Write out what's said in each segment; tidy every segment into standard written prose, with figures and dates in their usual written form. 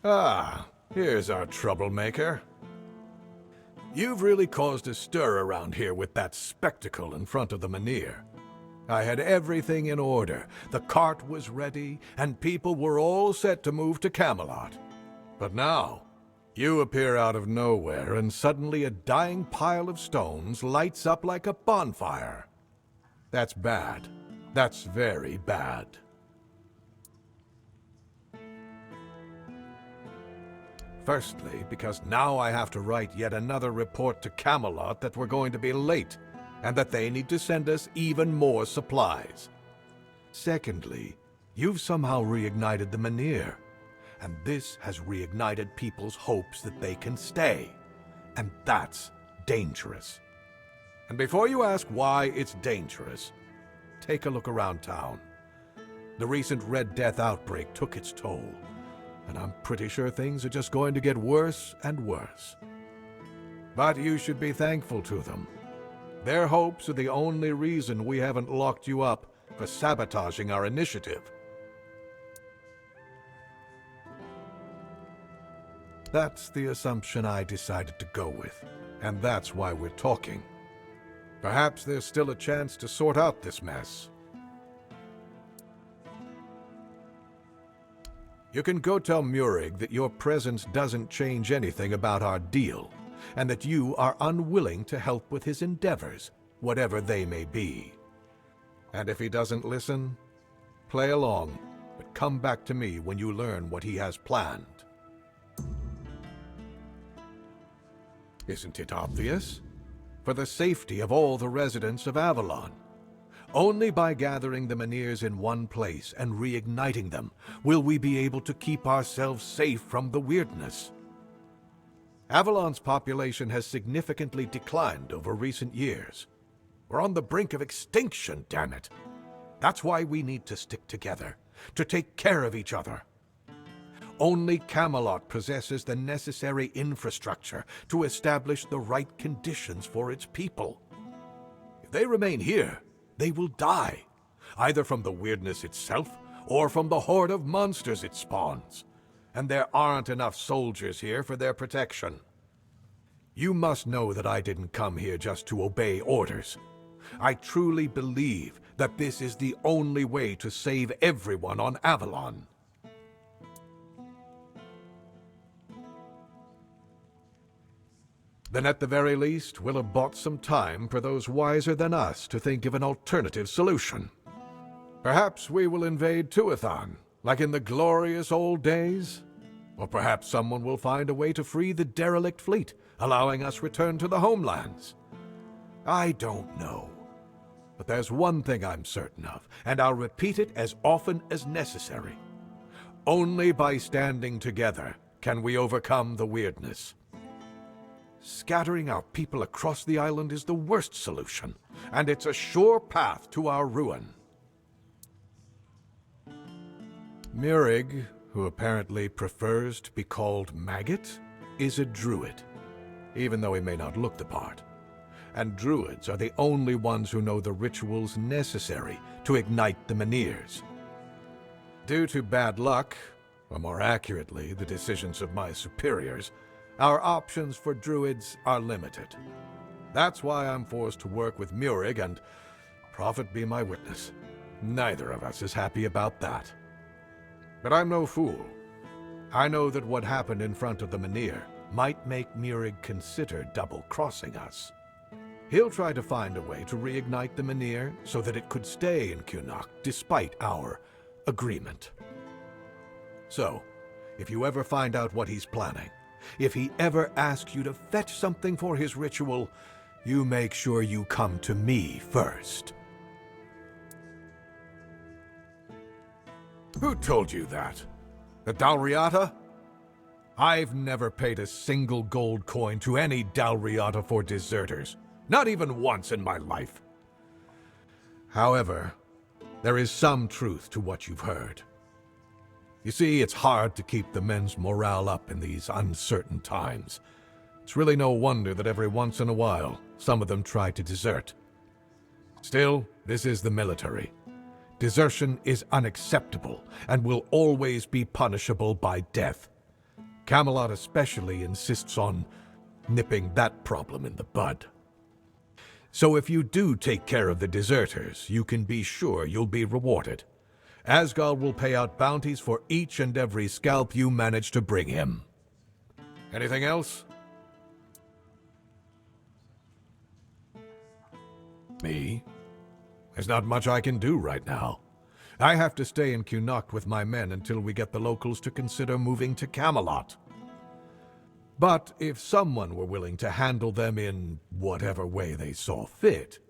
Ah, here's our troublemaker. You've really caused a stir around here with that spectacle in front of the Menhir. I had everything in order. The cart was ready, and people were all set to move to Camelot. But now, you appear out of nowhere, and suddenly a dying pile of stones lights up like a bonfire. That's bad. That's very bad. Firstly, because now I have to write yet another report to Camelot that we're going to be late, and that they need to send us even more supplies. Secondly, you've somehow reignited the Menhir, and this has reignited people's hopes that they can stay. And that's dangerous. And before you ask why it's dangerous, take a look around town. The recent Red Death outbreak took its toll, and I'm pretty sure things are just going to get worse and worse. But you should be thankful to them. Their hopes are the only reason we haven't locked you up for sabotaging our initiative. That's the assumption I decided to go with, and that's why we're talking. Perhaps there's still a chance to sort out this mess. You can go tell Murig that your presence doesn't change anything about our deal, and that you are unwilling to help with his endeavors, whatever they may be. And if he doesn't listen, play along, but come back to me when you learn what he has planned. Isn't it obvious? For the safety of all the residents of Avalon. Only by gathering the Menhirs in one place and reigniting them will we be able to keep ourselves safe from the weirdness. Avalon's population has significantly declined over recent years. We're on the brink of extinction, damn it. That's why we need to stick together, to take care of each other. Only Camelot possesses the necessary infrastructure to establish the right conditions for its people. If they remain here, they will die, either from the weirdness itself or from the horde of monsters it spawns. And there aren't enough soldiers here for their protection. You must know that I didn't come here just to obey orders. I truly believe that this is the only way to save everyone on Avalon. Then at the very least, we'll have bought some time for those wiser than us to think of an alternative solution. Perhaps we will invade Tuathan, like in the glorious old days. Or perhaps someone will find a way to free the derelict fleet, allowing us return to the homelands. I don't know. But there's one thing I'm certain of, and I'll repeat it as often as necessary. Only by standing together can we overcome the weirdness. Scattering our people across the island is the worst solution, and it's a sure path to our ruin. Murig, who apparently prefers to be called Maggot, is a druid, even though he may not look the part. And druids are the only ones who know the rituals necessary to ignite the Menhirs. Due to bad luck, or more accurately, the decisions of my superiors, our options for druids are limited. That's why I'm forced to work with Murig, and prophet be my witness, neither of us is happy about that. But I'm no fool. I know that what happened in front of the Menhir might make Murig consider double-crossing us. He'll try to find a way to reignite the Menhir so that it could stay in Kunok despite our agreement. So, if you ever find out what he's planning, if he ever asks you to fetch something for his ritual, you make sure you come to me first. Who told you that? The Dalriata? I've never paid a single gold coin to any Dalriata for deserters. Not even once in my life. However, there is some truth to what you've heard. You see, it's hard to keep the men's morale up in these uncertain times. It's really no wonder that every once in a while, some of them try to desert. Still, this is the military. Desertion is unacceptable and will always be punishable by death. Camelot especially insists on nipping that problem in the bud. So if you do take care of the deserters, you can be sure you'll be rewarded. Asgard will pay out bounties for each and every scalp you manage to bring him. Anything else? Me? There's not much I can do right now. I have to stay in Connacht with my men until we get the locals to consider moving to Camelot. But if someone were willing to handle them in whatever way they saw fit,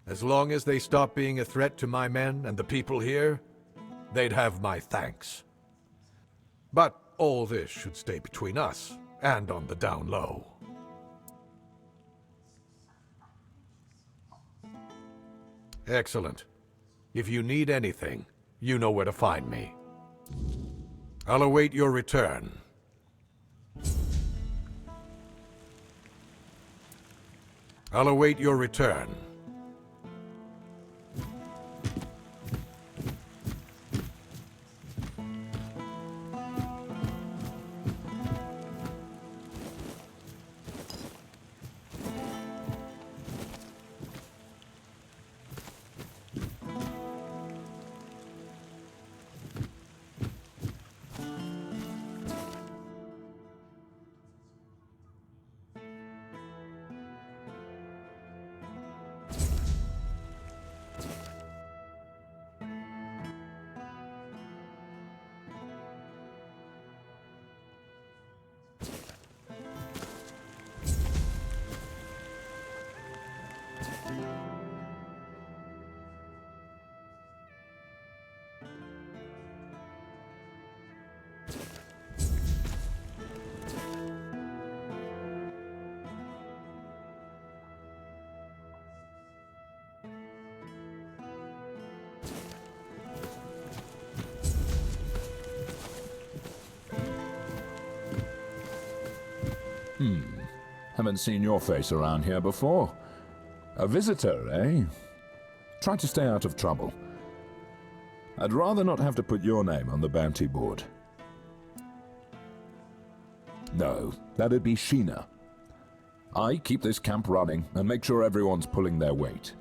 as long as they stop being a threat to my men and the people here, they'd have my thanks. But all this should stay between us and on the down low. Excellent. If you need anything, you know where to find me. I'll await your return. I'll await your return. Haven't seen your face around here before. A visitor, eh? Try to stay out of trouble. I'd rather not have to put your name on the bounty board. No, that'd be Sheena. I keep this camp running and make sure everyone's pulling their weight.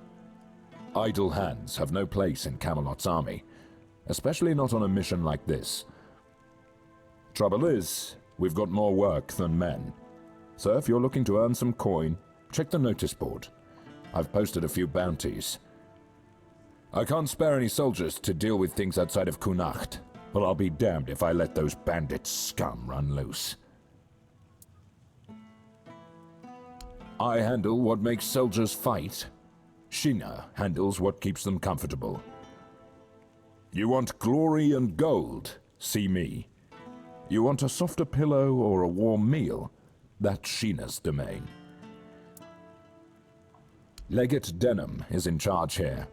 Idle hands have no place in Camelot's army, especially not on a mission like this. Trouble is, we've got more work than men. So if you're looking to earn some coin, check the notice board. I've posted a few bounties. I can't spare any soldiers to deal with things outside of Connacht, but I'll be damned if I let those bandit scum run loose. I handle what makes soldiers fight. Sheena handles what keeps them comfortable. You want glory and gold? See me. You want a softer pillow or a warm meal? That's Sheena's domain. Legate Denham is in charge here.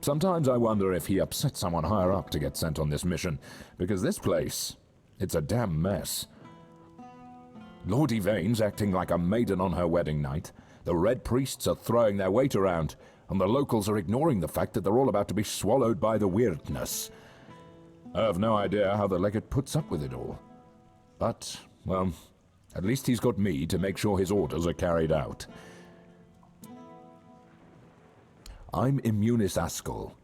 Sometimes I wonder if he upset someone higher up to get sent on this mission, because this place, it's a damn mess. Lord Yvain's acting like a maiden on her wedding night, the Red Priests are throwing their weight around, and the locals are ignoring the fact that they're all about to be swallowed by the weirdness. I have no idea how the legate puts up with it all. But, well, at least he's got me to make sure his orders are carried out. I'm Immunis Askell.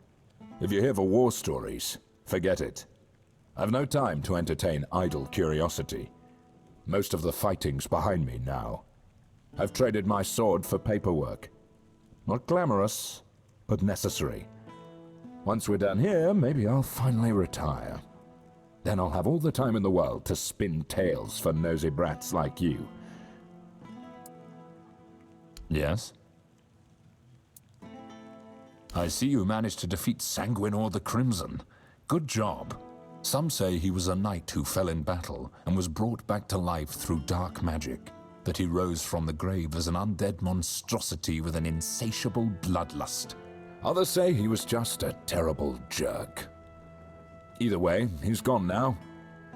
If you're here for war stories, forget it. I've no time to entertain idle curiosity. Most of the fighting's behind me now. I've traded my sword for paperwork. Not glamorous, but necessary. Once we're done here, maybe I'll finally retire. Then I'll have all the time in the world to spin tales for nosy brats like you. Yes? I see you managed to defeat Sanguinor the Crimson. Good job. Some say he was a knight who fell in battle and was brought back to life through dark magic, that he rose from the grave as an undead monstrosity with an insatiable bloodlust. Others say he was just a terrible jerk. Either way, he's gone now.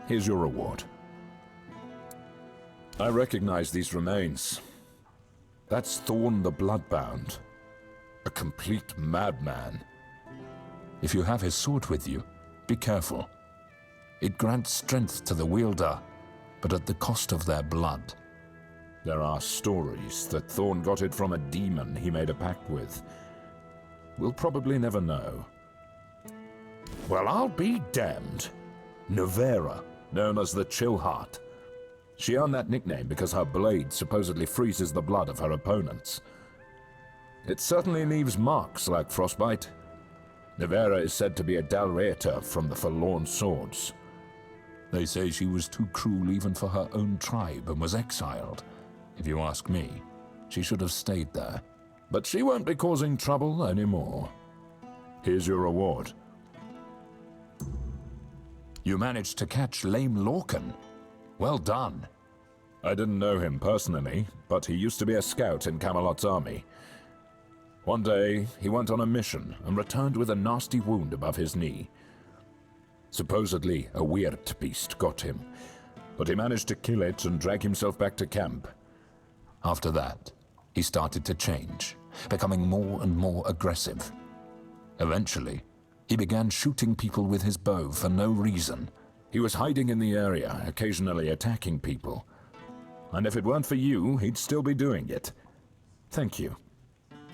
Here's your reward. I recognize these remains. That's Thorn the Bloodbound. A complete madman. If you have his sword with you, be careful. It grants strength to the wielder, but at the cost of their blood. There are stories that Thorn got it from a demon he made a pact with. We'll probably never know. Well, I'll be damned. Nevera, known as the Chillheart. She earned that nickname because her blade supposedly freezes the blood of her opponents. It certainly leaves marks like frostbite. Nevera is said to be a Dalreator from the Forlorn Swords. They say she was too cruel even for her own tribe and was exiled. If you ask me, she should have stayed there. But she won't be causing trouble anymore. Here's your reward. You managed to catch Lame Lorcan. Well done. I didn't know him personally, but he used to be a scout in Camelot's army. One day, he went on a mission and returned with a nasty wound above his knee. Supposedly, a weird beast got him, but he managed to kill it and drag himself back to camp. After that, he started to change, becoming more and more aggressive. Eventually, he began shooting people with his bow for no reason. He was hiding in the area, occasionally attacking people. And if it weren't for you, he'd still be doing it. Thank you.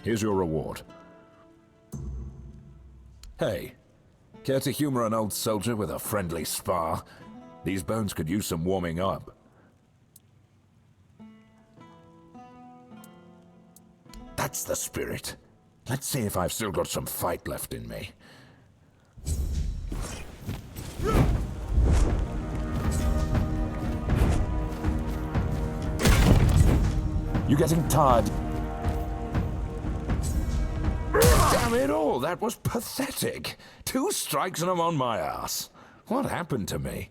Here's your reward. Hey, care to humor an old soldier with a friendly spar? These bones could use some warming up. That's the spirit. Let's see if I've still got some fight left in me. You getting tired? Damn it all, that was pathetic. 2 strikes and I'm on my ass. What happened to me?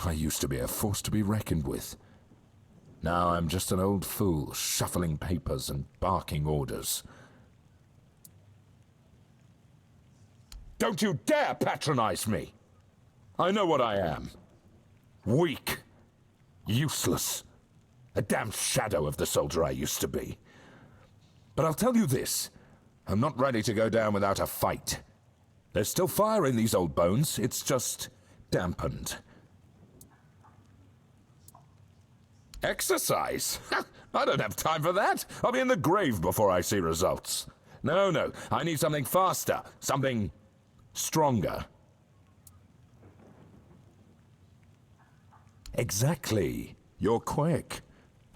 I used to be a force to be reckoned with. Now I'm just an old fool, shuffling papers and barking orders. Don't you dare patronize me! I know what I am. Weak. Useless. A damn shadow of the soldier I used to be. But I'll tell you this. I'm not ready to go down without a fight. There's still fire in these old bones, it's just dampened. Exercise? I don't have time for that. I'll be in the grave before I see results. No, I need something faster, something stronger. Exactly. You're quick.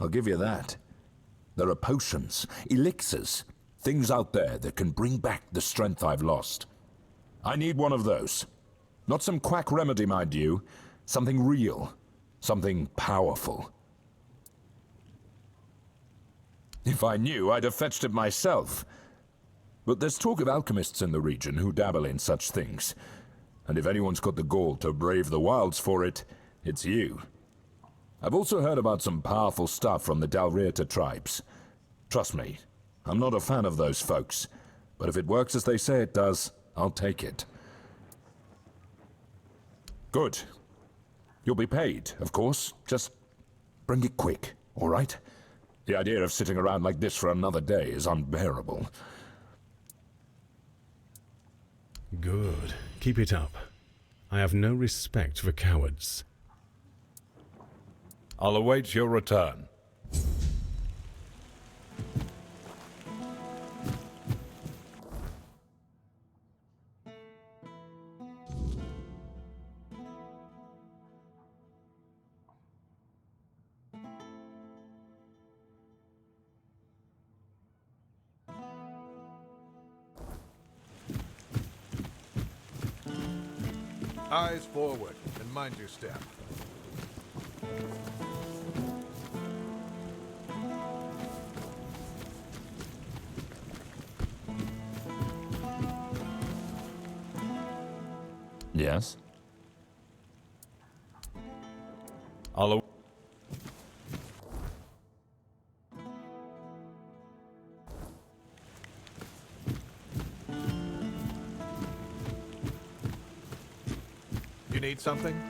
I'll give you that. There are potions, elixirs, things out there that can bring back the strength I've lost. I need one of those. Not some quack remedy, mind you. Something real. Something powerful. If I knew, I'd have fetched it myself. But there's talk of alchemists in the region who dabble in such things. And if anyone's got the gall to brave the wilds for it, it's you. I've also heard about some powerful stuff from the Dalreator tribes. Trust me, I'm not a fan of those folks. But if it works as they say it does, I'll take it. Good. You'll be paid, of course. Just bring it quick, all right? The idea of sitting around like this for another day is unbearable. Good. Keep it up. I have no respect for cowards. I'll await your return. Eyes forward, and mind your step. Yes? You need something?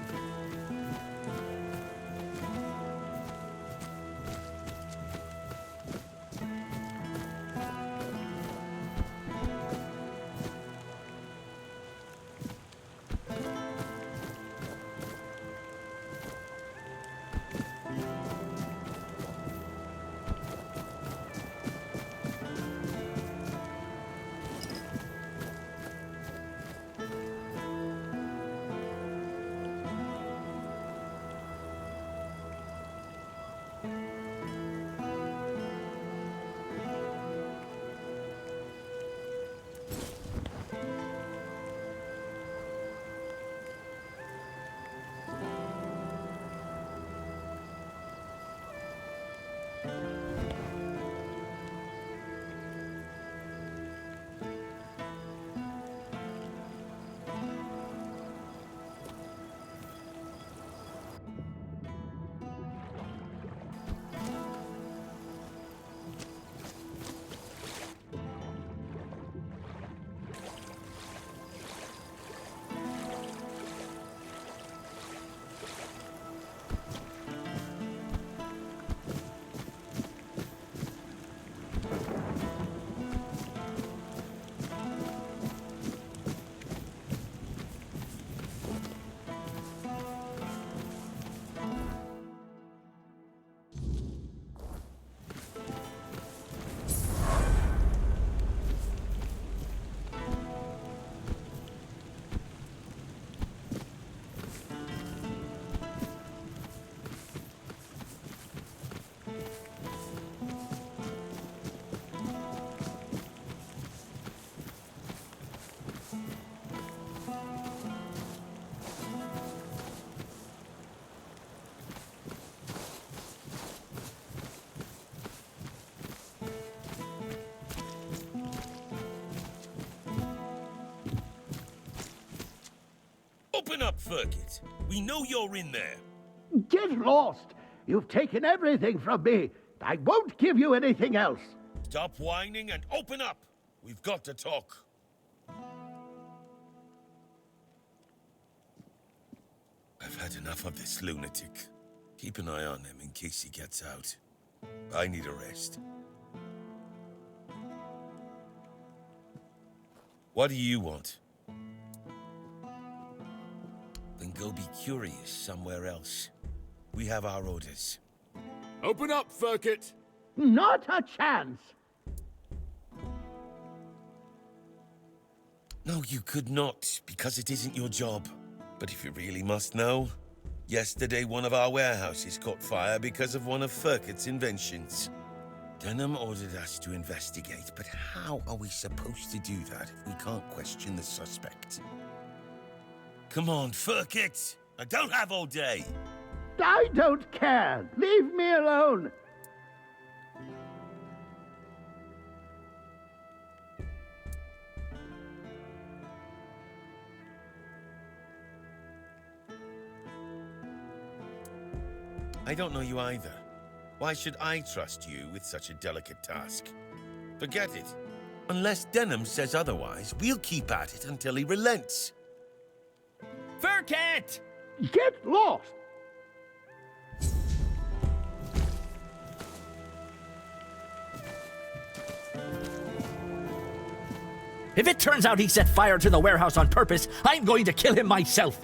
Open up, Ferkit. We know you're in there. Get lost! You've taken everything from me. I won't give you anything else. Stop whining and open up. We've got to talk. I've had enough of this lunatic. Keep an eye on him in case he gets out. I need a rest. What do you want? Then go be curious somewhere else. We have our orders. Open up, Ferkit! Not a chance! No, you could not, because it isn't your job. But if you really must know, yesterday one of our warehouses caught fire because of one of Ferkit's inventions. Denham ordered us to investigate, but how are we supposed to do that if we can't question the suspect? Come on, Ferkit! I don't have all day! I don't care! Leave me alone! I don't know you either. Why should I trust you with such a delicate task? Forget it. Unless Denham says otherwise, we'll keep at it until he relents. Ferkit! Get lost! If it turns out he set fire to the warehouse on purpose, I'm going to kill him myself!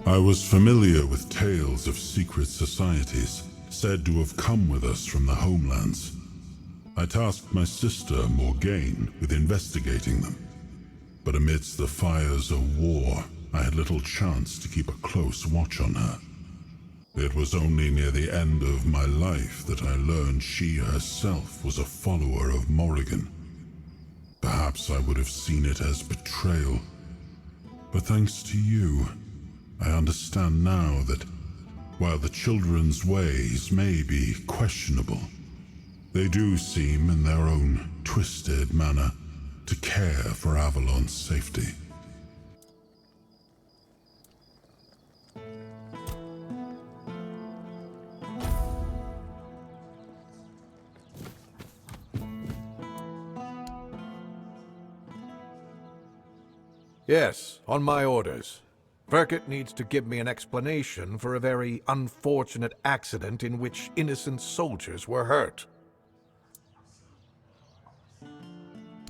I was familiar with tales of secret societies, said to have come with us from the homelands. I tasked my sister, Morgaine, with investigating them. But amidst the fires of war, I had little chance to keep a close watch on her. It was only near the end of my life that I learned she herself was a follower of Morrigan. Perhaps I would have seen it as betrayal. But thanks to you, I understand now that while the children's ways may be questionable, they do seem, in their own twisted manner, to care for Avalon's safety. Yes, on my orders. Burkett needs to give me an explanation for a very unfortunate accident in which innocent soldiers were hurt.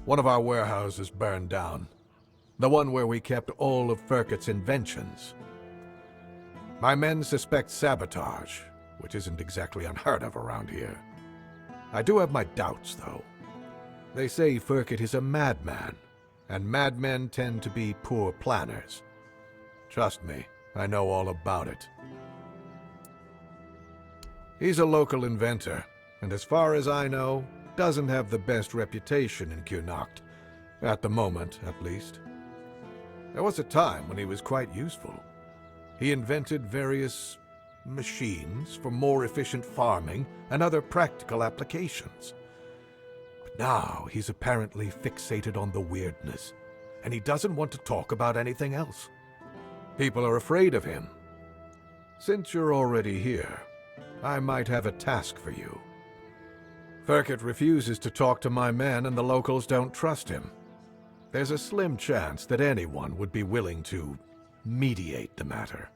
One of our warehouses burned down. The one where we kept all of Burkett's inventions. My men suspect sabotage, which isn't exactly unheard of around here. I do have my doubts, though. They say Burkett is a madman, and madmen tend to be poor planners. Trust me, I know all about it. He's a local inventor, and as far as I know, doesn't have the best reputation in Connacht. At the moment, at least. There was a time when he was quite useful. He invented various machines for more efficient farming and other practical applications. But now he's apparently fixated on the weirdness, and he doesn't want to talk about anything else. People are afraid of him. Since you're already here, I might have a task for you. Burkett refuses to talk to my men, and the locals don't trust him. There's a slim chance that anyone would be willing to mediate the matter.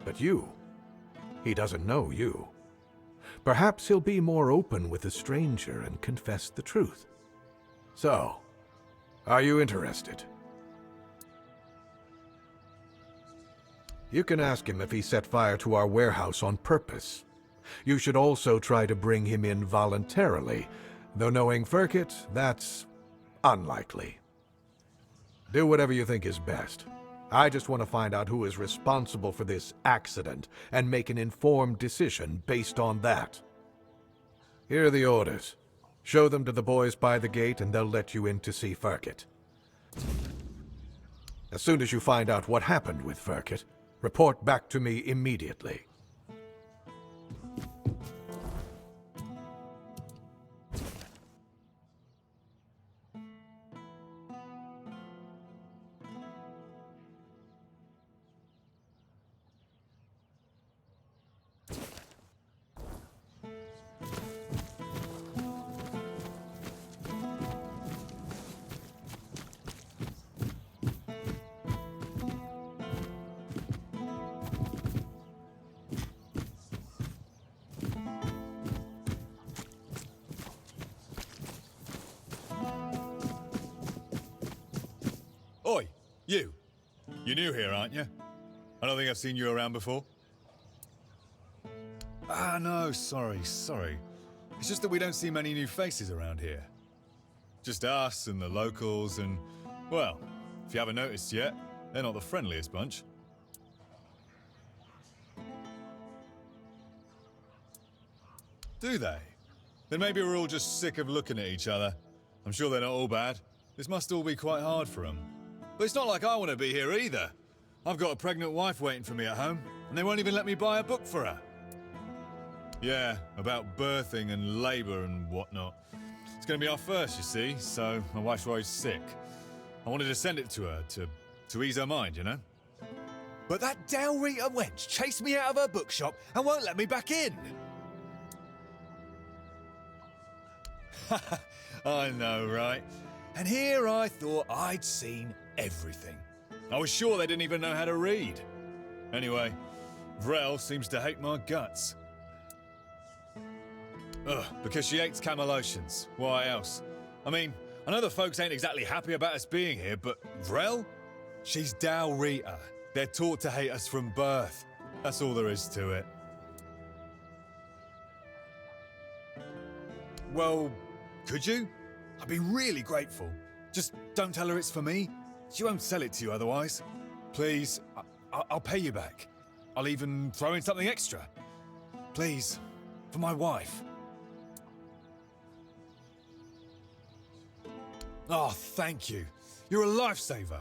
But you, he doesn't know you. Perhaps he'll be more open with a stranger and confess the truth. So, are you interested? You can ask him if he set fire to our warehouse on purpose. You should also try to bring him in voluntarily, though knowing Burkett, that's unlikely. Do whatever you think is best. I just want to find out who is responsible for this accident and make an informed decision based on that. Here are the orders. Show them to the boys by the gate and they'll let you in to see Burkett. As soon as you find out what happened with Burkett, report back to me immediately. Oi, you. You're new here, aren't you? I don't think I've seen you around before. Ah, no, sorry. It's just that we don't see many new faces around here. Just us and the locals and, well, if you haven't noticed yet, they're not the friendliest bunch. Do they? Then maybe we're all just sick of looking at each other. I'm sure they're not all bad. This must all be quite hard for them. But it's not like I want to be here either. I've got a pregnant wife waiting for me at home, and they won't even let me buy a book for her. Yeah, about birthing and labour and whatnot. It's going to be our first, you see, so my wife's always sick. I wanted to send it to her, to ease her mind, you know? But that Dalrita wench chased me out of her bookshop and won't let me back in. I know, right? And here I thought I'd seen everything. I was sure they didn't even know how to read. Anyway, Vrel seems to hate my guts. Ugh, because she hates Camelotians. Why else? I mean, I know the folks ain't exactly happy about us being here, but Vrel? She's Dalrita. They're taught to hate us from birth. That's all there is to it. Well, could you? I'd be really grateful. Just don't tell her it's for me. She won't sell it to you otherwise. Please, I'll pay you back. I'll even throw in something extra. Please, for my wife. Oh, thank you. You're a lifesaver.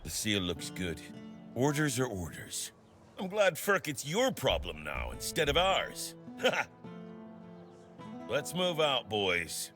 The seal looks good. Orders are orders. I'm glad, Ferk, it's your problem now instead of ours. Let's move out, boys.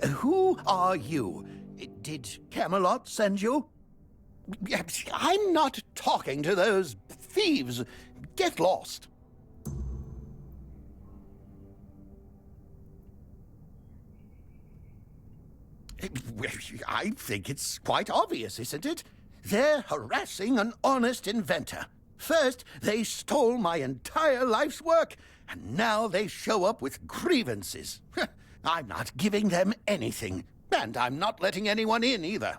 Who are you? Did Camelot send you? I'm not talking to those thieves. Get lost. I think it's quite obvious, isn't it? They're harassing an honest inventor. First, they stole my entire life's work, and now they show up with grievances. I'm not giving them anything, and I'm not letting anyone in either.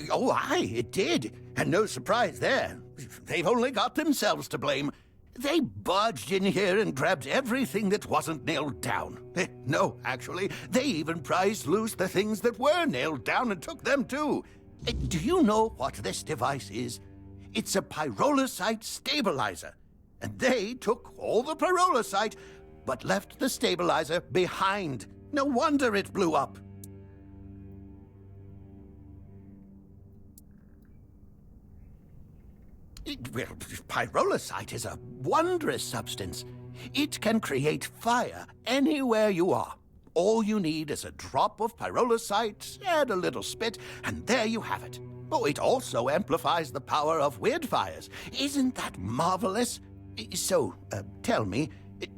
Oh, aye, it did. And no surprise there. They've only got themselves to blame. They barged in here and grabbed everything that wasn't nailed down. No, actually, they even prized loose the things that were nailed down and took them too. Do you know what this device is? It's a pyrolusite stabilizer. And they took all the pyrolusite, but left the stabilizer behind. No wonder it blew up. Well, pyrolusite is a wondrous substance. It can create fire anywhere you are. All you need is a drop of pyrolusite, add a little spit, and there you have it. Oh, it also amplifies the power of weird fires. Isn't that marvelous? So, tell me,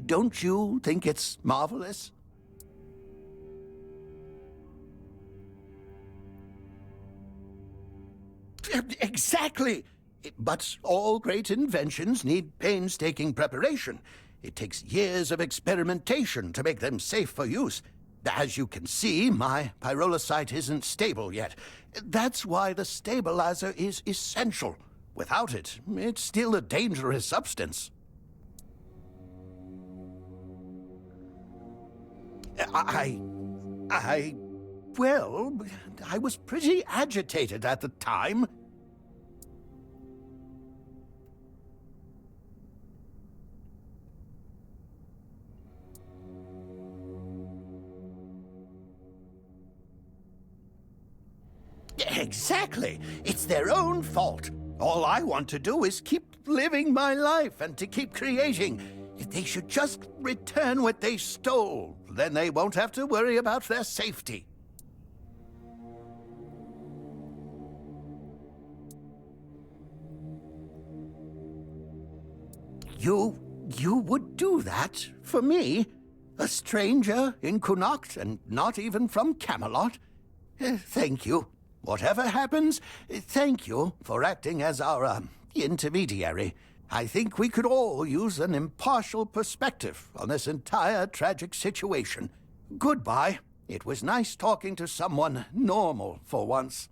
don't you think it's marvelous? Exactly! But all great inventions need painstaking preparation. It takes years of experimentation to make them safe for use. As you can see, my pyrolusite isn't stable yet. That's why the stabilizer is essential. Without it, it's still a dangerous substance. Well, I was pretty agitated at the time. Exactly. It's their own fault. All I want to do is keep living my life and to keep creating. If they should just return what they stole, then they won't have to worry about their safety. You would do that for me? A stranger in Connacht and not even from Camelot? Thank you. Whatever happens, thank you for acting as our intermediary. I think we could all use an impartial perspective on this entire tragic situation. Goodbye. It was nice talking to someone normal for once.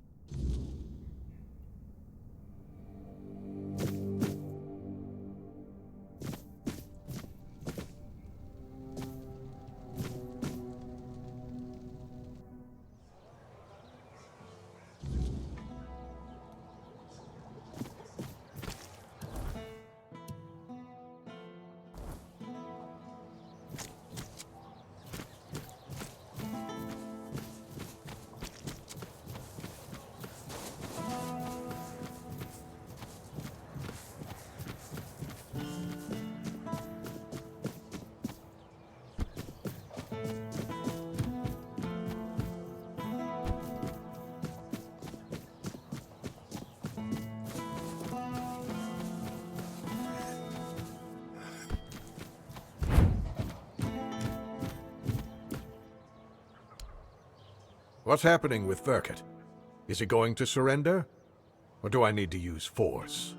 What's happening with Verkut? Is he going to surrender? Or do I need to use force?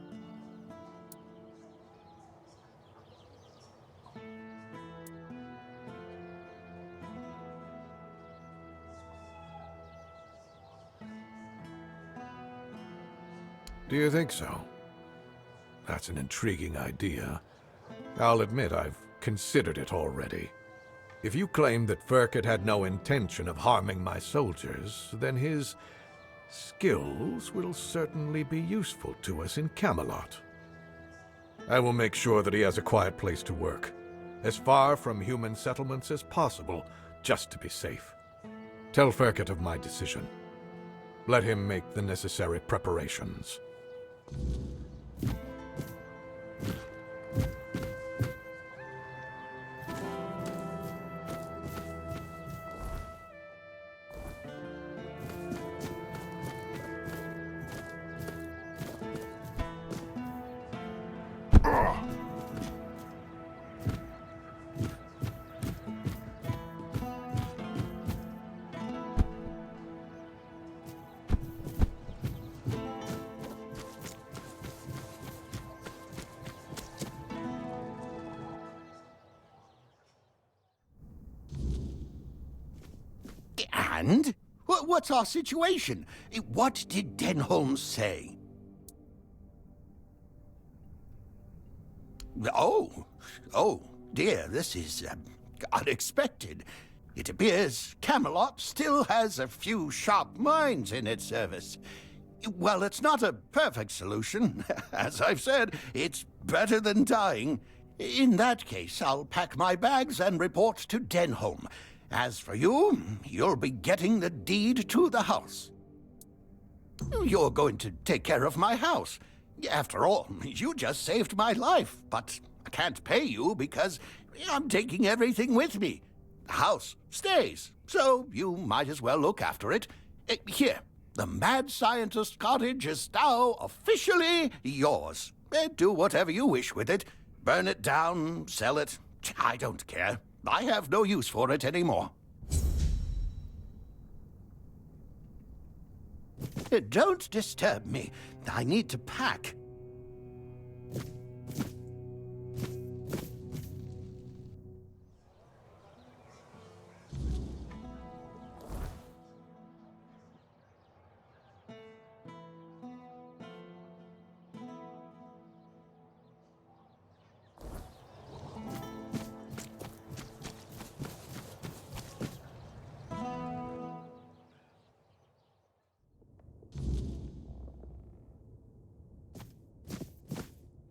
Do you think so? That's an intriguing idea. I'll admit I've considered it already. If you claim that Verkut had no intention of harming my soldiers, then his skills will certainly be useful to us in Camelot. I will make sure that he has a quiet place to work, as far from human settlements as possible, just to be safe. Tell Verkut of my decision. Let him make the necessary preparations. And? What's our situation? What did Denholm say? Oh dear, this is unexpected. It appears Camelot still has a few sharp minds in its service. Well, it's not a perfect solution. As I've said, it's better than dying. In that case, I'll pack my bags and report to Denholm. As for you, you'll be getting the deed to the house. You're going to take care of my house. After all, you just saved my life, but I can't pay you because I'm taking everything with me. The house stays, so you might as well look after it. Here, the Mad Scientist cottage is now officially yours. Do whatever you wish with it. Burn it down, sell it. I don't care. I have no use for it anymore. Don't disturb me. I need to pack.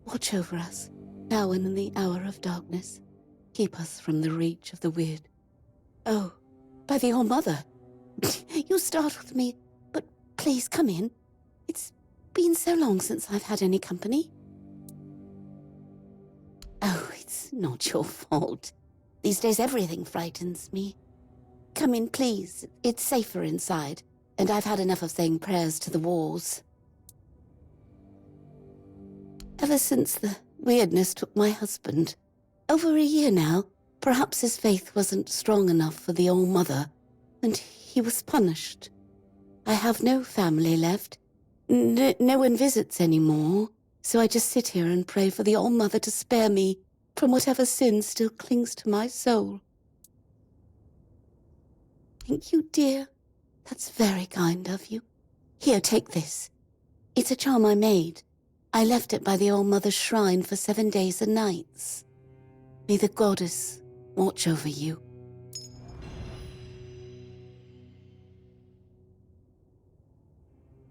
Watch over us, now and in the hour of darkness. Keep us from the reach of the weird. Oh, by the All-Mother! You startled me, but Please, come in. It's been so long since I've had any company. Oh, it's not your fault. These days everything frightens me. Come in, please. It's safer inside, and I've had enough of saying prayers to the walls. Ever since the weirdness took my husband, over a year now, perhaps his faith wasn't strong enough for the All-Mother, and he was punished. I have no family left. No one visits anymore, so I just sit here and pray for the All-Mother to spare me from whatever sin still clings to my soul. Thank you, dear. That's very kind of you. Here, take this. It's a charm I made. I left it by the All-Mother's shrine for 7 days and nights. May the goddess watch over you.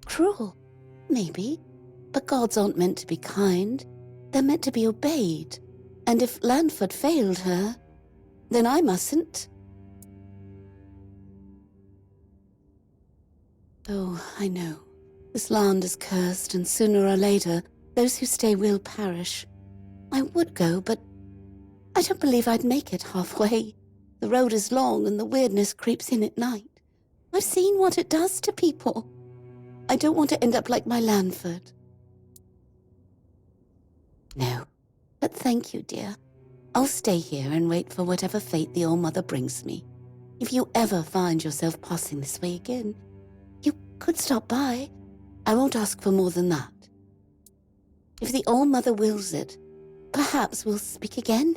Cruel, maybe, but gods aren't meant to be kind. They're meant to be obeyed. And if Lanford failed her, then I mustn't. Oh, I know. This land is cursed, and sooner or later, those who stay will perish. I would go, but I don't believe I'd make it halfway. The road is long, and the weirdness creeps in at night. I've seen what it does to people. I don't want to end up like my Lanford. No, but thank you, dear. I'll stay here and wait for whatever fate the All-Mother brings me. If you ever find yourself passing this way again, you could stop by. I won't ask for more than that. If the All-Mother wills it, perhaps we'll speak again.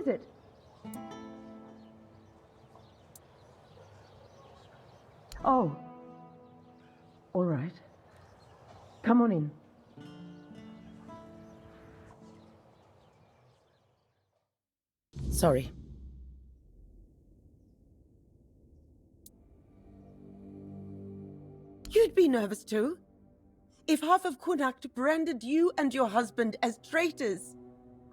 It? Oh. All right. Come on in. Sorry. You'd be nervous too. If half of Connacht branded you and your husband as traitors.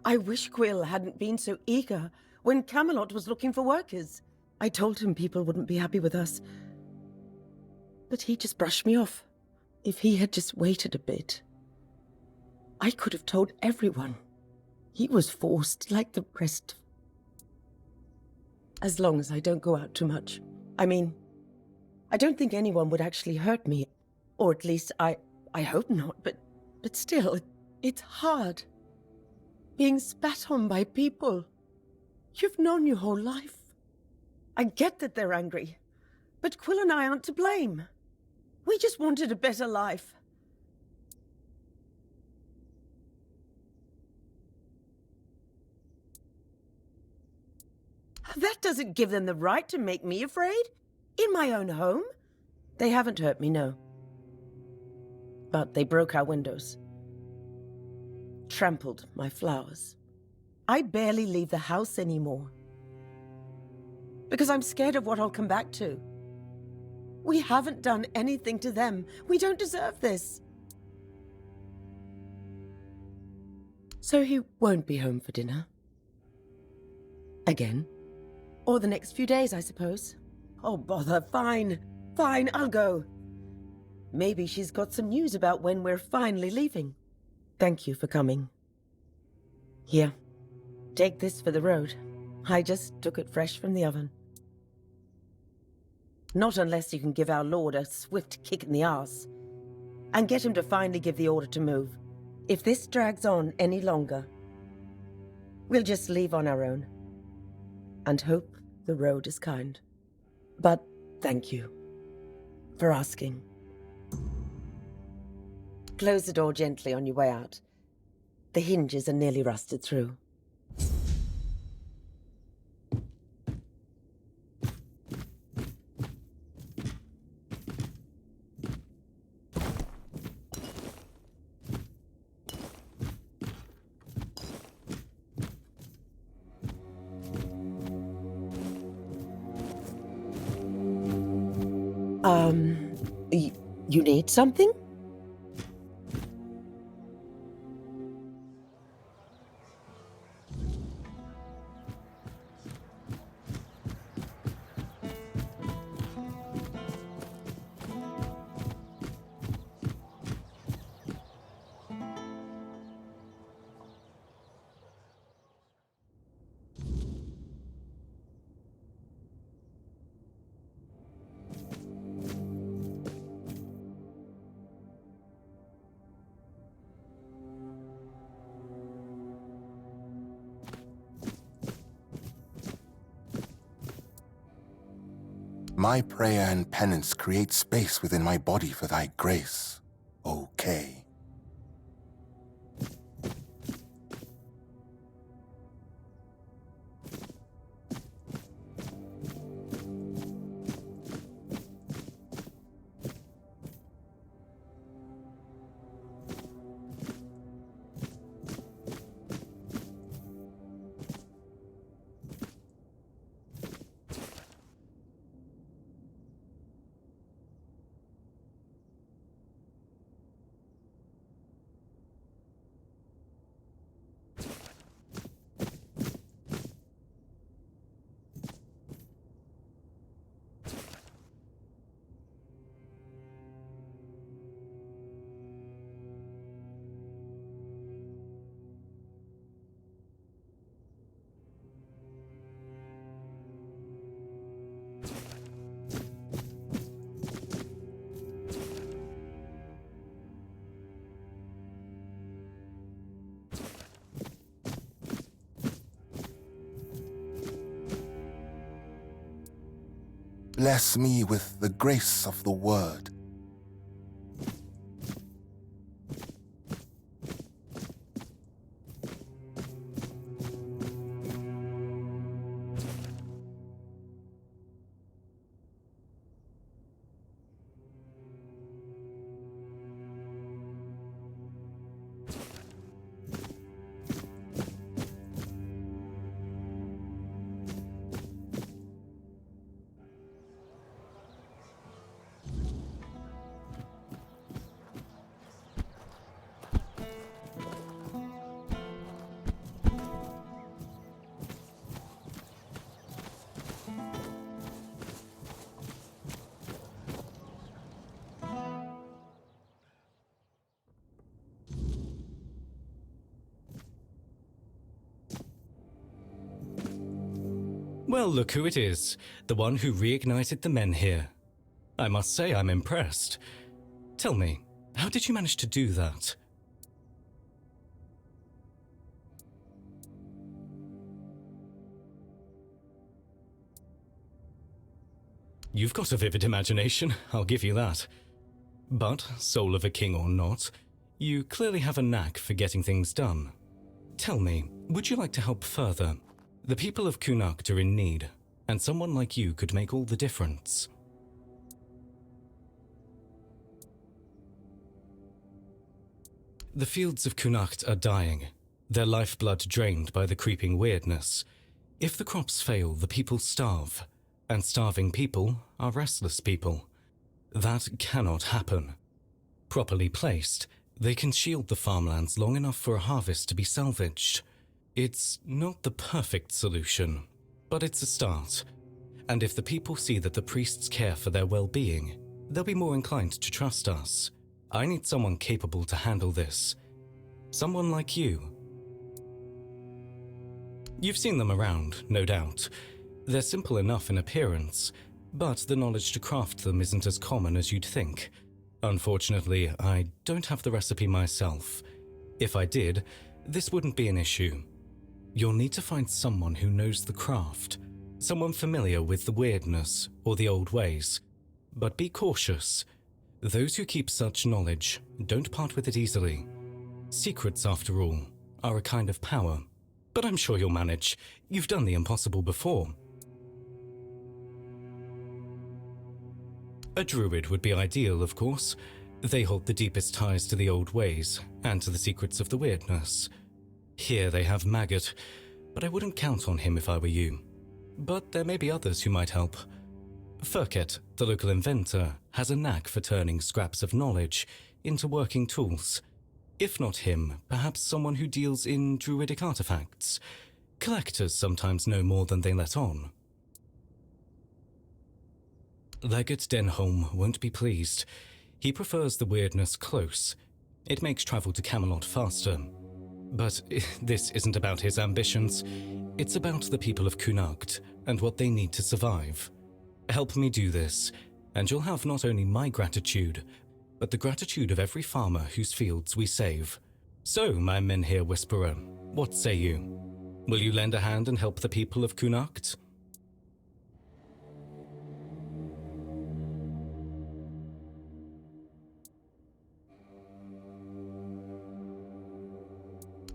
I wish Quill hadn't been so eager when Camelot was looking for workers. I told him people wouldn't be happy with us. But he just brushed me off. If he had just waited a bit, I could have told everyone. He was forced like the rest. As long as I don't go out too much. I mean, I don't think anyone would actually hurt me. Or at least I hope not, but still, it's hard. Being spat on by people you've known your whole life. I get that they're angry, but Quill and I aren't to blame. We just wanted a better life. That doesn't give them the right to make me afraid. In my own home. They haven't hurt me, no. But they broke our windows. Trampled my flowers. I barely leave the house anymore. Because I'm scared of what I'll come back to. We haven't done anything to them. We don't deserve this. So he won't be home for dinner. Again. Or the next few days, I suppose. Oh, bother. Fine. Fine, I'll go. Maybe she's got some news about when we're finally leaving. Thank you for coming. Here, take this for the road. I just took it fresh from the oven. Not unless you can give our lord a swift kick in the arse. And get him to finally give the order to move. If this drags on any longer, we'll just leave on our own. And hope the road is kind. But thank you for asking. Close the door gently on your way out. The hinges are nearly rusted through. You need something? My prayer and penance create space within my body for thy grace, O Kay. Bless me with the grace of the word. Well, look who it is, the one who reignited the men here. I must say I'm impressed. Tell me, how did you manage to do that? You've got a vivid imagination, I'll give you that. But, soul of a king or not, you clearly have a knack for getting things done. Tell me, would you like to help further? The people of Connacht are in need, and someone like you could make all the difference. The fields of Connacht are dying, their lifeblood drained by the creeping weirdness. If the crops fail, the people starve, and starving people are restless people. That cannot happen. Properly placed, they can shield the farmlands long enough for a harvest to be salvaged. It's not the perfect solution, but it's a start. And if the people see that the priests care for their well-being, they'll be more inclined to trust us. I need someone capable to handle this. Someone like you. You've seen them around, no doubt. They're simple enough in appearance, but the knowledge to craft them isn't as common as you'd think. Unfortunately, I don't have the recipe myself. If I did, this wouldn't be an issue. You'll need to find someone who knows the craft, someone familiar with the weirdness or the old ways. But be cautious. Those who keep such knowledge don't part with it easily. Secrets, after all, are a kind of power. But I'm sure you'll manage. You've done the impossible before. A druid would be ideal, of course. They hold the deepest ties to the old ways and to the secrets of the weirdness. Here they have Maggot, but I wouldn't count on him if I were you. But there may be others who might help. Furket, the local inventor, has a knack for turning scraps of knowledge into working tools. If not him, perhaps someone who deals in druidic artifacts. Collectors sometimes know more than they let on. Legate Denholm won't be pleased. He prefers the weirdness close. It makes travel to Camelot faster. But this isn't about his ambitions. It's about the people of Connacht and what they need to survive. Help me do this, and you'll have not only my gratitude, but the gratitude of every farmer whose fields we save. So, my men here, Whisperer, what say you? Will you lend a hand and help the people of Connacht?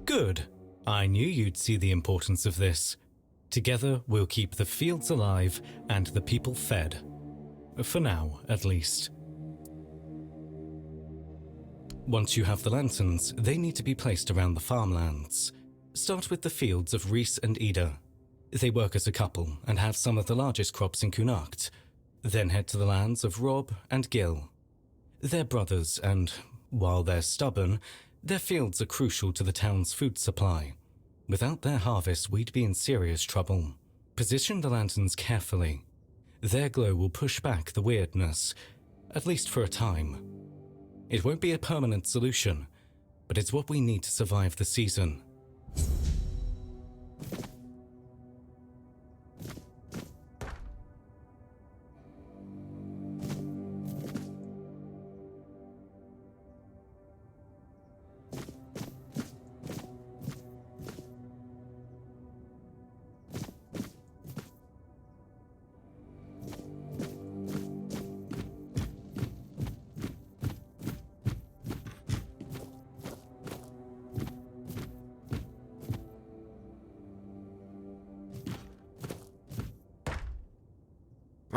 Good. I knew you'd see the importance of this. Together, we'll keep the fields alive and the people fed. For now, at least. Once you have the lanterns, they need to be placed around the farmlands. Start with the fields of Rhys and Ida. They work as a couple and have some of the largest crops in Connacht. Then head to the lands of Rob and Gil. They're brothers and, while they're stubborn, their fields are crucial to the town's food supply. Without their harvest, we'd be in serious trouble. Position the lanterns carefully. Their glow will push back the weirdness, at least for a time. It won't be a permanent solution, but it's what we need to survive the season.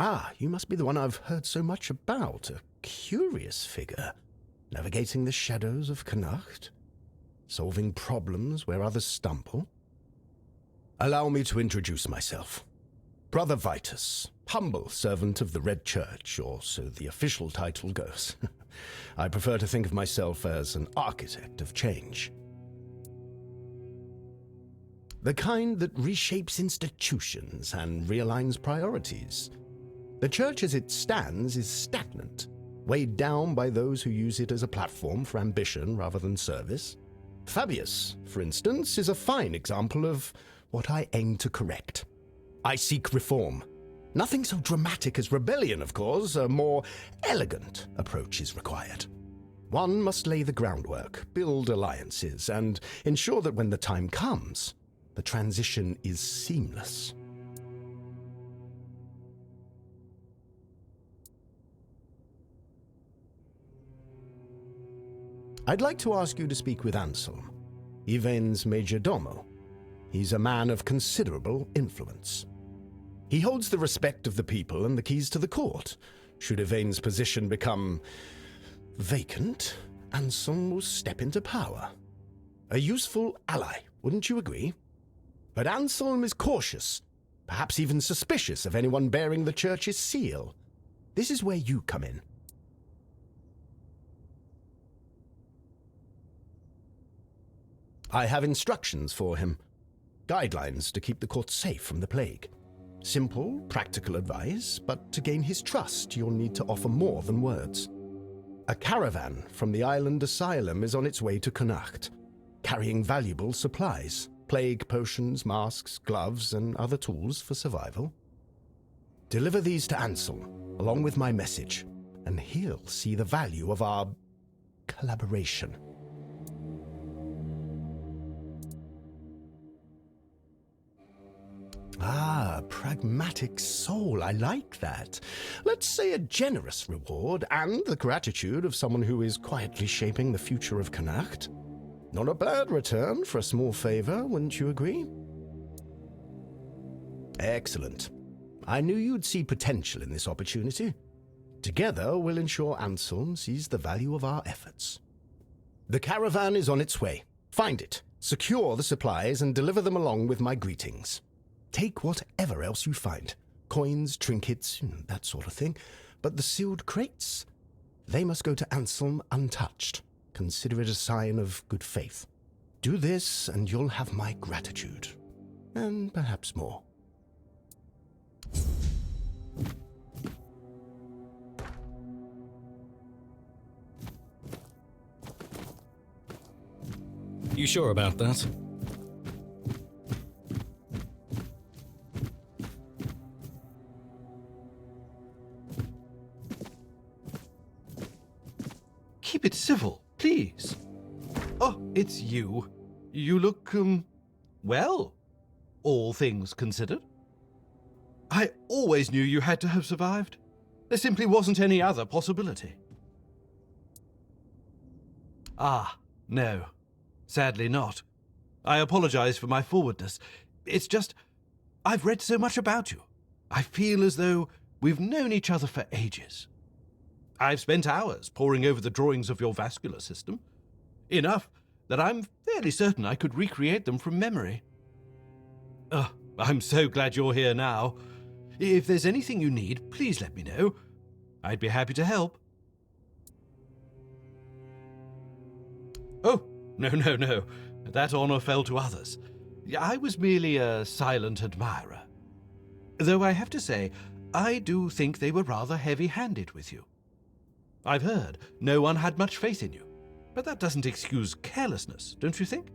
Ah, you must be the one I've heard so much about. A curious figure. Navigating the shadows of Connacht. Solving problems where others stumble. Allow me to introduce myself. Brother Vitus, humble servant of the Red Church, or so the official title goes. I prefer to think of myself as an architect of change. The kind that reshapes institutions and realigns priorities. The church as it stands is stagnant, weighed down by those who use it as a platform for ambition rather than service. Fabius, for instance, is a fine example of what I aim to correct. I seek reform. Nothing so dramatic as rebellion, of course. A more elegant approach is required. One must lay the groundwork, build alliances, and ensure that when the time comes, the transition is seamless. I'd like to ask you to speak with Anselm, Yvain's major domo. He's a man of considerable influence. He holds the respect of the people and the keys to the court. Should Yvain's position become vacant, Anselm will step into power. A useful ally, wouldn't you agree? But Anselm is cautious, perhaps even suspicious of anyone bearing the church's seal. This is where you come in. I have instructions for him. Guidelines to keep the court safe from the plague. Simple, practical advice, but to gain his trust, you'll need to offer more than words. A caravan from the island asylum is on its way to Connacht, carrying valuable supplies, plague potions, masks, gloves, and other tools for survival. Deliver these to Ansel, along with my message, and he'll see the value of our collaboration. Ah, pragmatic soul, I like that. Let's say a generous reward and the gratitude of someone who is quietly shaping the future of Connacht. Not a bad return for a small favor, wouldn't you agree? Excellent. I knew you'd see potential in this opportunity. Together, we'll ensure Ansel sees the value of our efforts. The caravan is on its way. Find it, secure the supplies, and deliver them along with my greetings. Take whatever else you find. Coins, trinkets, that sort of thing. But the sealed crates, they must go to Ansel untouched. Consider it a sign of good faith. Do this and you'll have my gratitude. And perhaps more. You sure about that? Keep it civil, please. Oh, it's you. You look, well, all things considered. I always knew you had to have survived. There simply wasn't any other possibility. Ah, no. Sadly not. I apologize for my forwardness. It's just, I've read so much about you. I feel as though we've known each other for ages. I've spent hours poring over the drawings of your vascular system. Enough that I'm fairly certain I could recreate them from memory. I'm so glad you're here now. If there's anything you need, please let me know. I'd be happy to help. Oh, no. That honor fell to others. I was merely a silent admirer. Though I have to say, I do think they were rather heavy-handed with you. I've heard no one had much faith in you, but that doesn't excuse carelessness, don't you think?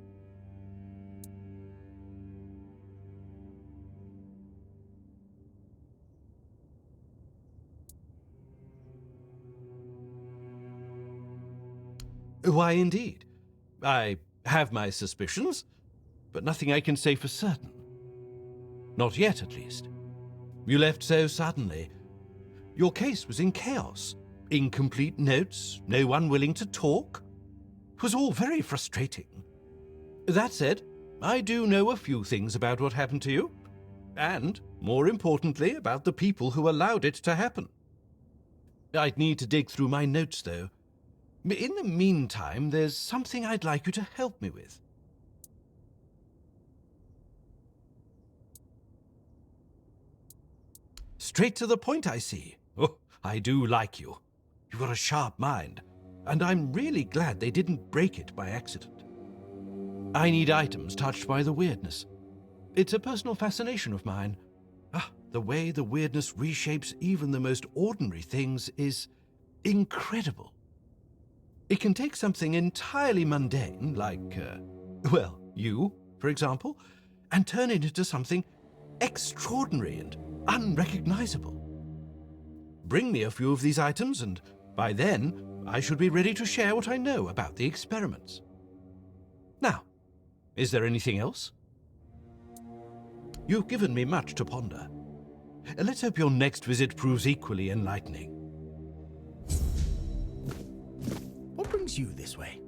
Why, indeed. I have my suspicions, but nothing I can say for certain. Not yet, at least. You left so suddenly. Your case was in chaos. Incomplete notes, no one willing to talk. It was all very frustrating. That said, I do know a few things about what happened to you, and, more importantly, about the people who allowed it to happen. I'd need to dig through my notes, though. In the meantime, there's something I'd like you to help me with. Straight to the point, I see. Oh, I do like you. You've got a sharp mind, and I'm really glad they didn't break it by accident. I need items touched by the weirdness. It's a personal fascination of mine. The way the weirdness reshapes even the most ordinary things is incredible. It can take something entirely mundane, like, you, for example, and turn it into something extraordinary and unrecognizable. Bring me a few of these items, and by then, I should be ready to share what I know about the experiments. Now, is there anything else? You've given me much to ponder. Let's hope your next visit proves equally enlightening. What brings you this way?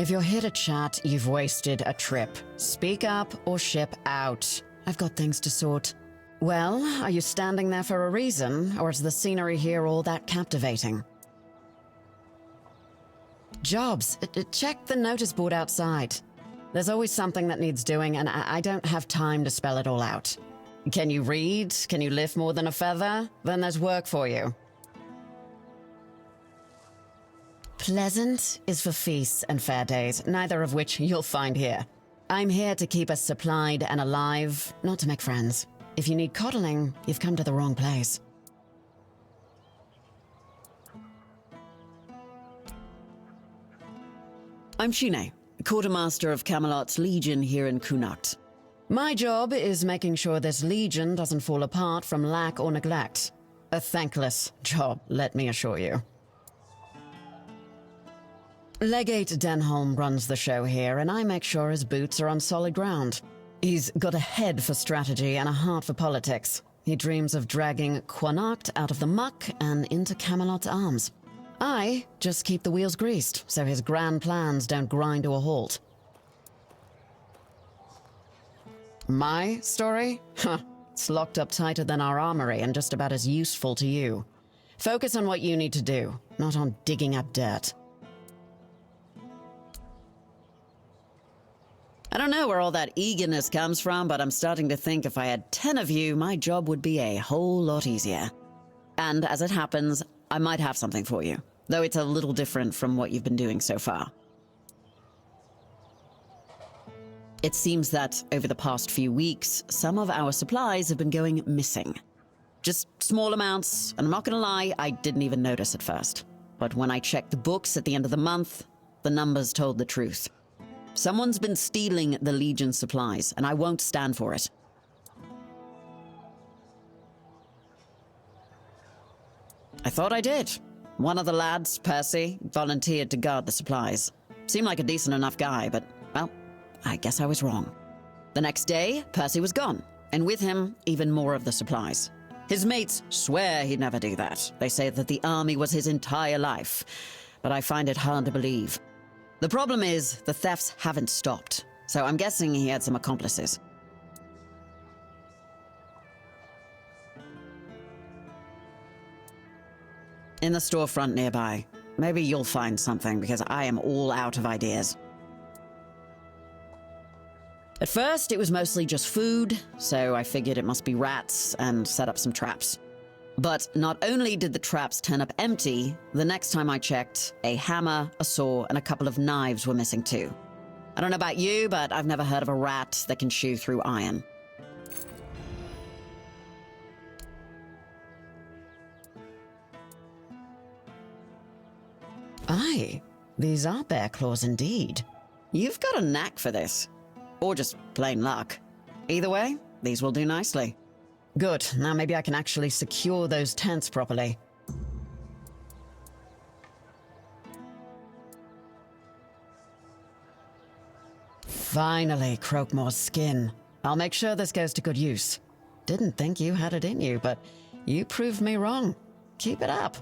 If you're here to chat, you've wasted a trip. Speak up or ship out. I've got things to sort. Well, are you standing there for a reason, or is the scenery here all that captivating? Jobs. Check the notice board outside. There's always something that needs doing, and I don't have time to spell it all out. Can you read? Can you lift more than a feather? Then there's work for you. Pleasant is for feasts and fair days, neither of which you'll find here. I'm here to keep us supplied and alive, not to make friends. If you need coddling, you've come to the wrong place. I'm Shine, quartermaster of Camelot's Legion here in Connacht. My job is making sure this Legion doesn't fall apart from lack or neglect. A thankless job, let me assure you. Legate Denholm runs the show here, and I make sure his boots are on solid ground. He's got a head for strategy and a heart for politics. He dreams of dragging Connacht out of the muck and into Camelot's arms. I just keep the wheels greased, so his grand plans don't grind to a halt. My story? Huh. It's locked up tighter than our armory and just about as useful to you. Focus on what you need to do, not on digging up dirt. I don't know where all that eagerness comes from, but I'm starting to think if I had 10 of you, my job would be a whole lot easier. And as it happens, I might have something for you, though it's a little different from what you've been doing so far. It seems that over the past few weeks, some of our supplies have been going missing. Just small amounts, and I'm not gonna lie, I didn't even notice at first. But when I checked the books at the end of the month, the numbers told the truth. Someone's been stealing the Legion supplies, and I won't stand for it. I thought I did. One of the lads, Percy, volunteered to guard the supplies. Seemed like a decent enough guy, but, well, I guess I was wrong. The next day, Percy was gone, and with him, even more of the supplies. His mates swear he'd never do that. They say that the army was his entire life, but I find it hard to believe. The problem is, the thefts haven't stopped, so I'm guessing he had some accomplices. In the storefront nearby. Maybe you'll find something, because I am all out of ideas. At first, it was mostly just food, so I figured it must be rats and set up some traps. But not only did the traps turn up empty, the next time I checked, a hammer, a saw, and a couple of knives were missing too. I don't know about you, but I've never heard of a rat that can chew through iron. Aye, these are bear claws indeed. You've got a knack for this. Or just plain luck. Either way, these will do nicely. Good, now maybe I can actually secure those tents properly. Finally, Croakmore's skin. I'll make sure this goes to good use. Didn't think you had it in you, but you proved me wrong. Keep it up.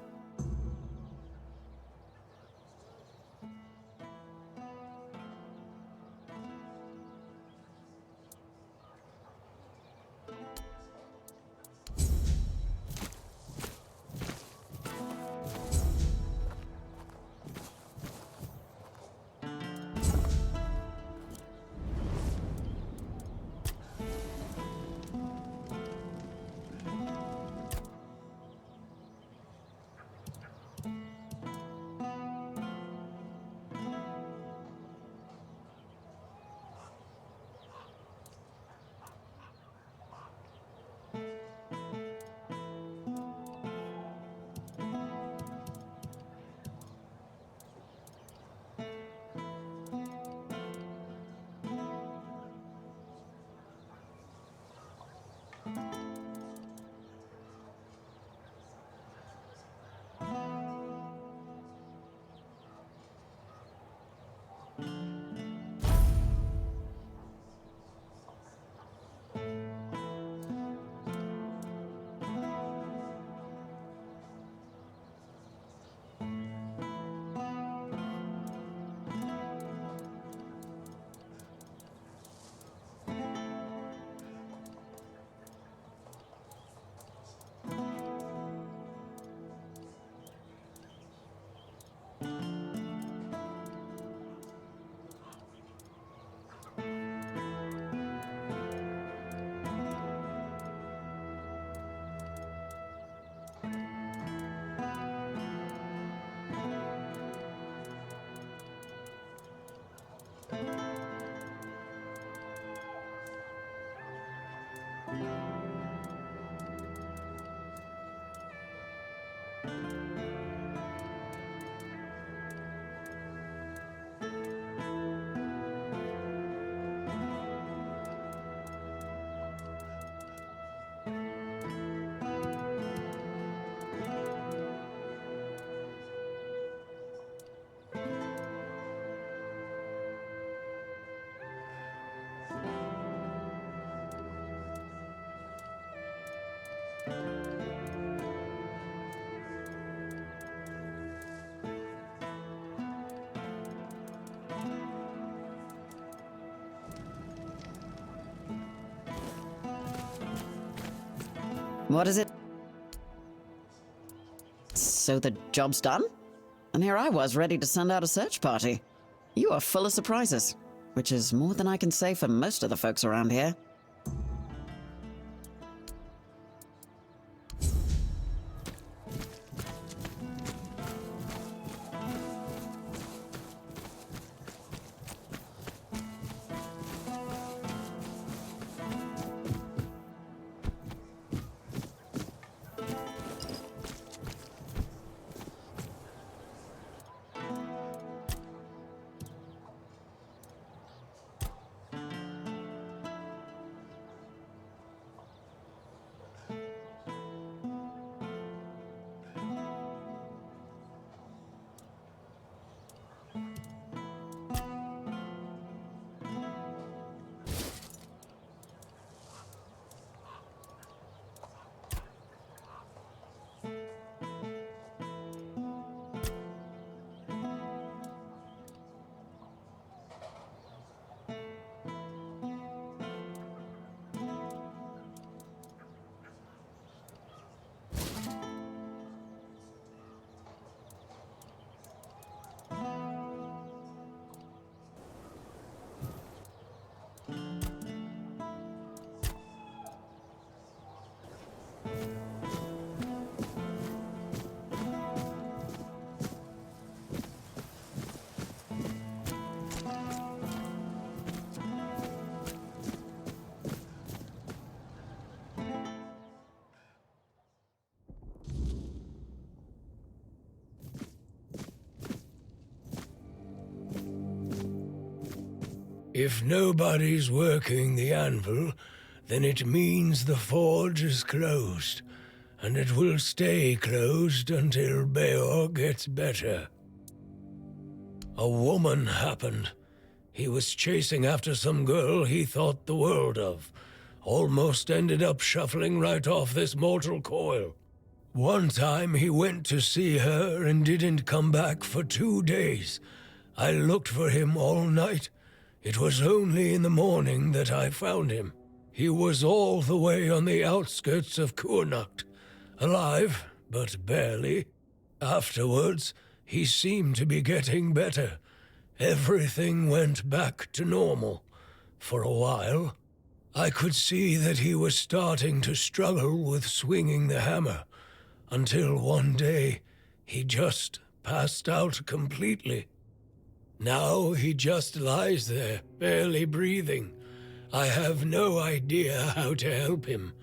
What is it? So the job's done? And here I was, ready to send out a search party. You are full of surprises, which is more than I can say for most of the folks around here. If nobody's working the anvil, then it means the forge is closed, and it will stay closed until Beor gets better. A woman happened. He was chasing after some girl he thought the world of. Almost ended up shuffling right off this mortal coil. One time he went to see her and didn't come back for 2 days. I looked for him all night. It was only in the morning that I found him. He was all the way on the outskirts of Kurnacht, alive, but barely. Afterwards, he seemed to be getting better. Everything went back to normal. For a while, I could see that he was starting to struggle with swinging the hammer, until one day, he just passed out completely. Now he just lies there, barely breathing. I have no idea how to help him.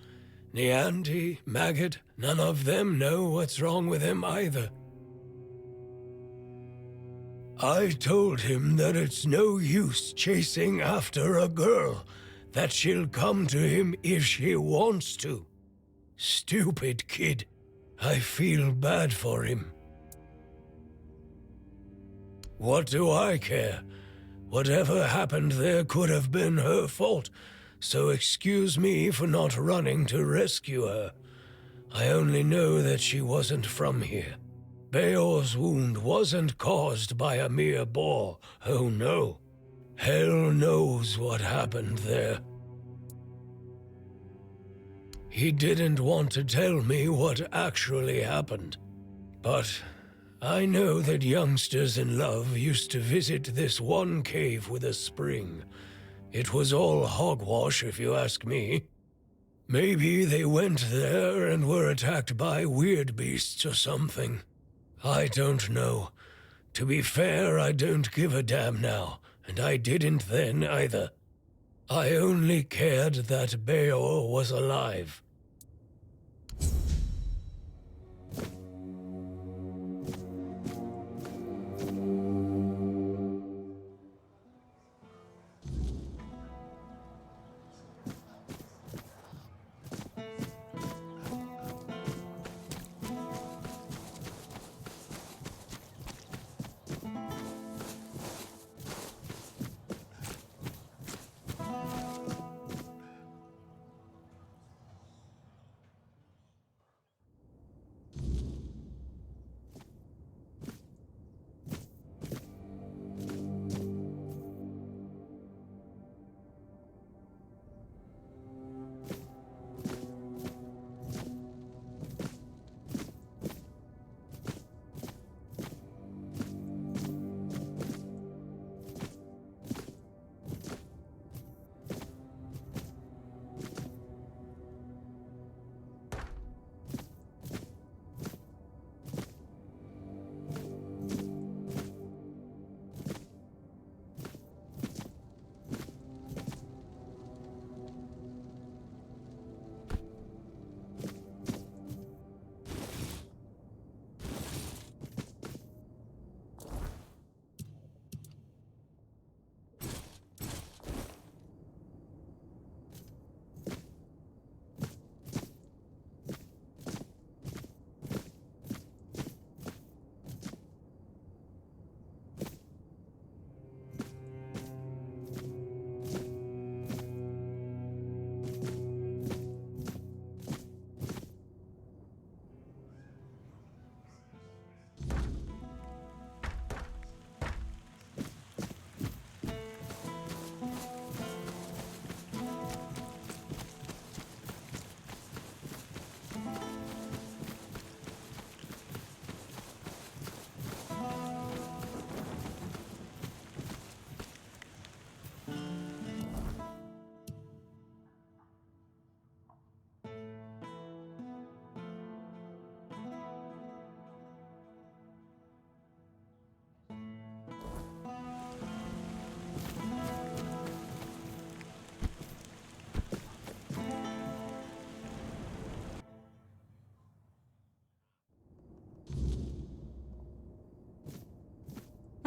Nianti, Maggot, none of them know what's wrong with him either. I told him that it's no use chasing after a girl, that she'll come to him if she wants to. Stupid kid. I feel bad for him. What do I care? Whatever happened there could have been her fault, so excuse me for not running to rescue her. I only know that she wasn't from here. Beor's wound wasn't caused by a mere boar, oh no. Hell knows what happened there. He didn't want to tell me what actually happened, but I know that youngsters in love used to visit this one cave with a spring. It was all hogwash, if you ask me. Maybe they went there and were attacked by weird beasts or something. I don't know. To be fair, I don't give a damn now, and I didn't then either. I only cared that Beor was alive.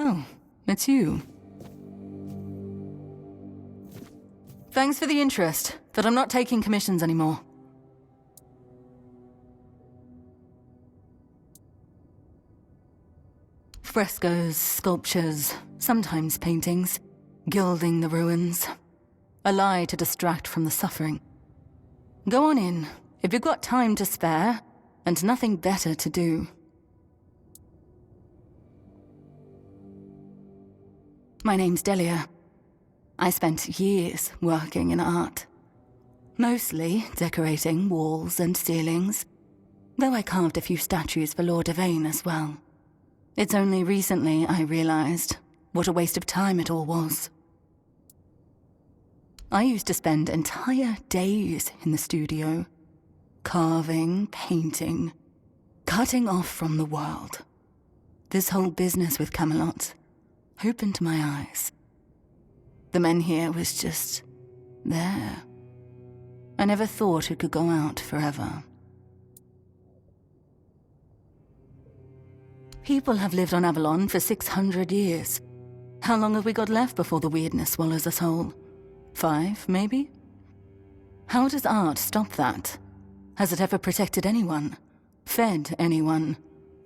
Oh, it's you. Thanks for the interest, but I'm not taking commissions anymore. Frescoes, sculptures, sometimes paintings, gilding the ruins. A lie to distract from the suffering. Go on in, if you've got time to spare, and nothing better to do. My name's Delia. I spent years working in art. Mostly decorating walls and ceilings, though I carved a few statues for Lord Yvain as well. It's only recently I realized what a waste of time it all was. I used to spend entire days in the studio, carving, painting, cutting off from the world. This whole business with Camelot opened my eyes. The men here was just there. I never thought it could go out forever. People have lived on Avalon for 600 years. How long have we got left before the weirdness swallows us whole? 5, maybe? How does art stop that? Has it ever protected anyone? Fed anyone?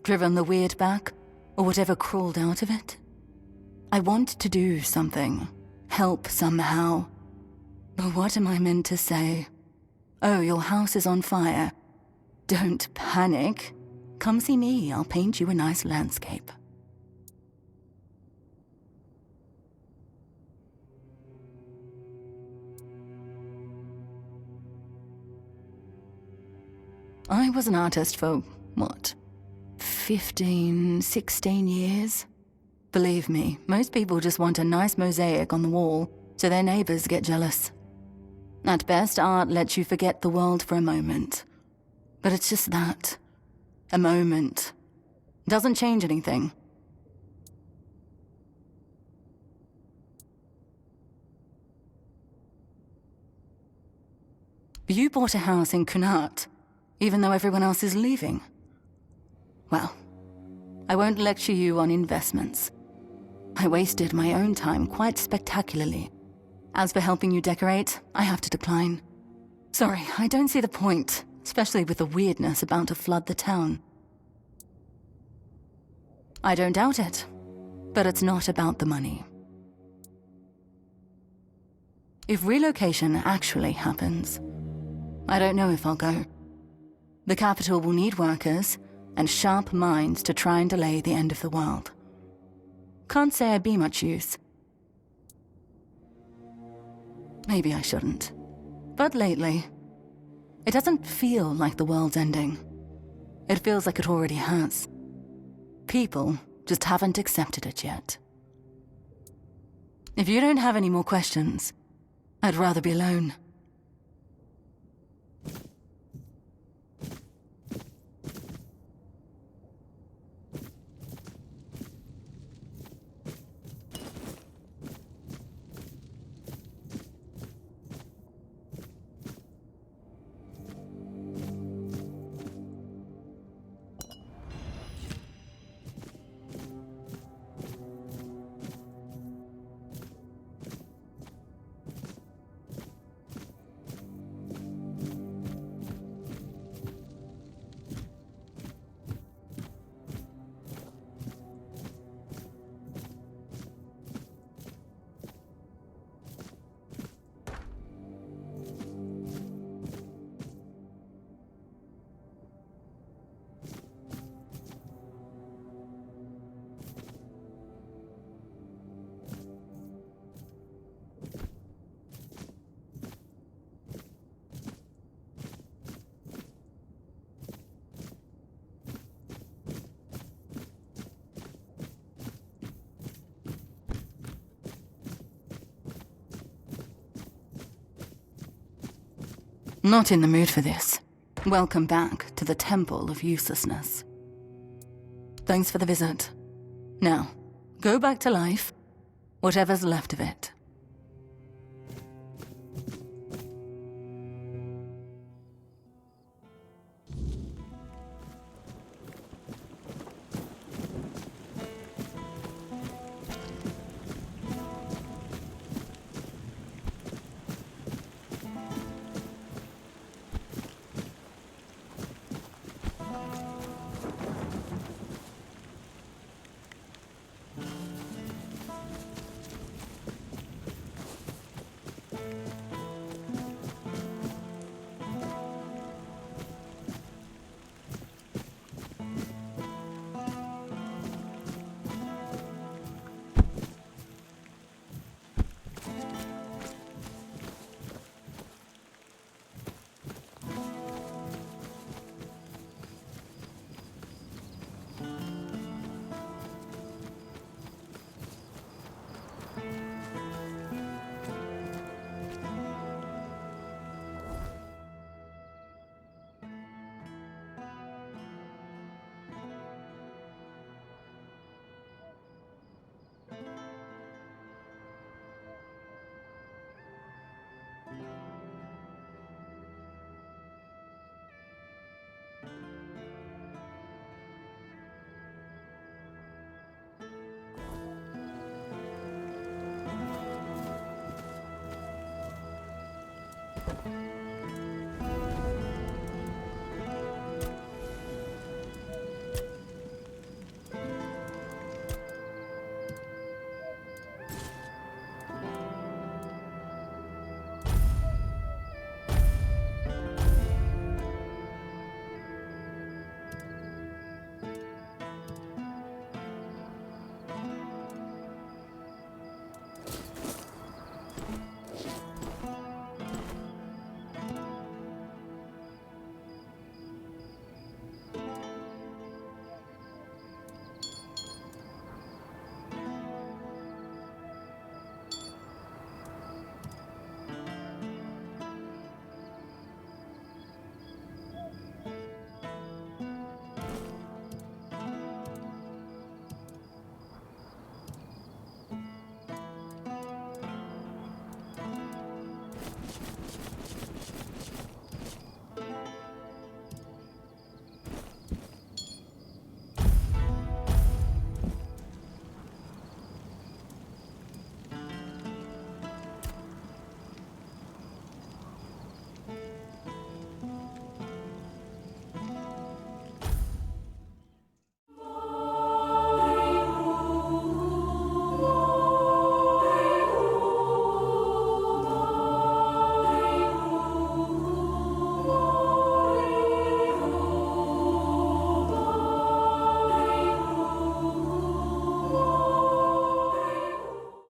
Driven the weird back? Or whatever crawled out of it? I want to do something. Help somehow. But what am I meant to say? Oh, your house is on fire. Don't panic. Come see me, I'll paint you a nice landscape. I was an artist for, what, 15, 16 years? Believe me, most people just want a nice mosaic on the wall so their neighbors get jealous. At best, art lets you forget the world for a moment. But it's just that. A moment. Doesn't change anything. You bought a house in Kunart, even though everyone else is leaving. Well, I won't lecture you on investments. I wasted my own time quite spectacularly. As for helping you decorate, I have to decline. Sorry, I don't see the point, especially with the weirdness about to flood the town. I don't doubt it, but it's not about the money. If relocation actually happens, I don't know if I'll go. The capital will need workers and sharp minds to try and delay the end of the world. Can't say I'd be much use. Maybe I shouldn't. But lately, it doesn't feel like the world's ending. It feels like it already has. People just haven't accepted it yet. If you don't have any more questions, I'd rather be alone. Not in the mood for this. Welcome back to the Temple of Uselessness. Thanks for the visit. Now, go back to life, whatever's left of it.